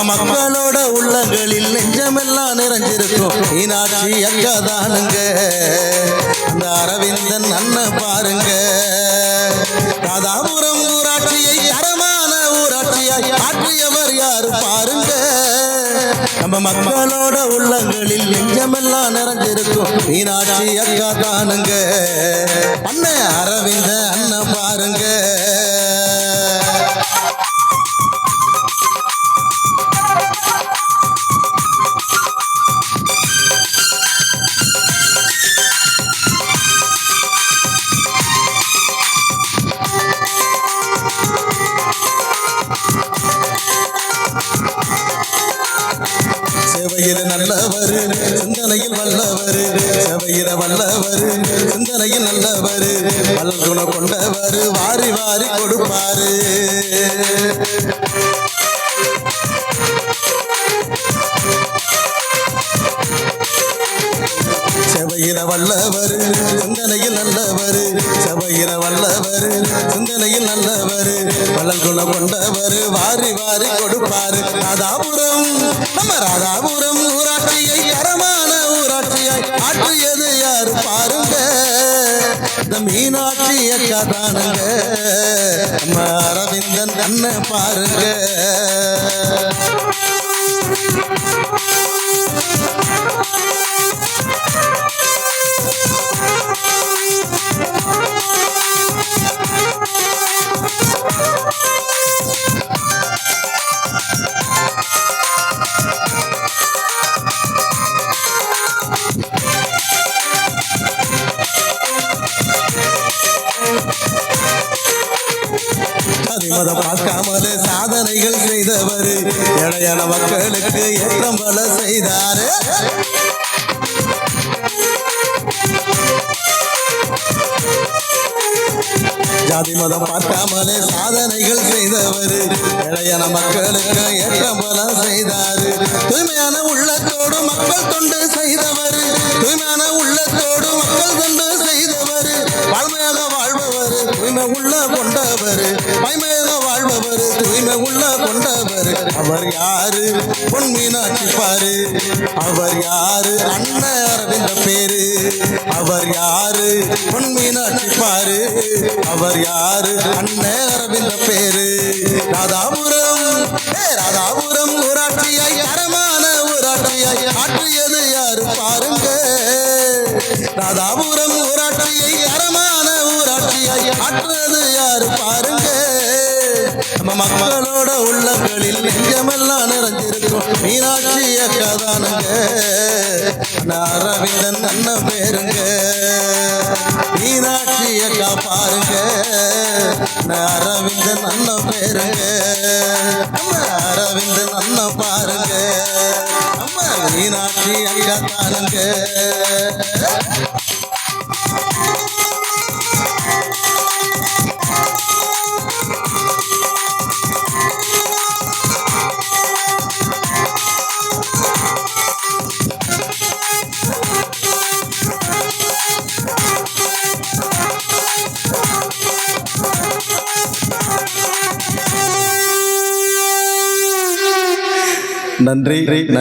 மக்களோட உள்ளங்களில் நெஞ்சமெல்லாம் நிறைஞ்சிருக்கும் மீனாட்சி அக்கா தானுங்க. அந்த அரவிந்தன் அண்ணன் பாருங்க. ராதாபுரம் ஊராட்சியை தரமான ஊராட்சியாய் ஆற்றியவர் யாரு பாருங்க. நம்ம மக்களோட உள்ளங்களில் நெஞ்சமெல்லாம் நிறைஞ்சிருக்கும் மீனாட்சி அக்கா தானுங்க. அண்ணன் அரவிந்த அண்ணன் பாருங்க. செவையில நல்லவர் சிந்தனையில் வல்லவர். செவையில வல்லவர் சிந்தனையில் நல்லவர். வல்குணம் கொண்டவர் வாரி வாரி கொடுப்பாரு. செவையில வல்லவர் சிந்தனையில் நல்லவர். செவையில வல்லவர் சிந்தனையில் நல்லவர். வல்குணம் கொண்டவர் வாரி வாரி கொடுப்பாரு. ராதாபுரம் நம்ம ராதாபுரம் ஊராட்சியை தரமான ஊராட்சியாய் ஆற்றியது யாரு பாருங்க. இந்த மீனாட்சி அக்கா தானுங்க. நம்ம அரவிந்தன் அண்ணன் பாருங்க. மதம் பார்க்காமல் சாதனைகள் செய்தவர். இடையான மக்களுக்கு ஏற்றம் பல செய்தாரு. ஜாதி மதம் பார்க்காமலே சாதனைகள் செய்தவர். இடையான மக்களுக்கு ஏற்றம் பல செய்தாரு. தூய்மையான உள்ளத்தோடு மக்கள் தொண்டு செய்தவர். தூய்மையான உள்ளத்தோடு மக்கள் தொண்டு செய்தவர். வாழ்மையாக வாழ்பவர் தூய்மை உள்ள கொண்டவர். வாய்மையாக வாழ்பவர் தூய்மை உள்ள கொண்டவர். அவர் யாரு பொன் மீனாட்சி பாரு. அவர் யாரு அண்ணன் அரவிந்த பேரு. அவர் யாரு பொன் மீனாட்சி பாரு. அவர் யாரு அண்ணன் அரவிந்த பேரு. ராதாபுரம் ராதாபுரம் ஊராட்சியாய் தரமான ஊராட்சியாய் ஆற்றியது யாரு பாருங்க. ராதாபுரம் ஊராட்சியை தரமான ஊராட்சியாய் ஆற்றுறது யாரு பாருங்க. நம்ம மக்களோட உள்ளங்களில் நெஞ்சமெல்லாம் நிறைஞ்சிருக்கும் மீனாட்சி அக்கா தானுங்க. அரவிந்தன் அண்ணன் பேருங்க. மீனாட்சி அக்கா பாருங்க. அரவிந்தன் அண்ணன் பேருங்க. அரவிந்தன் அண்ணன் பாருங்க. அம்மா மீனாட்சி அக்கா தானுங்க. நன்றி.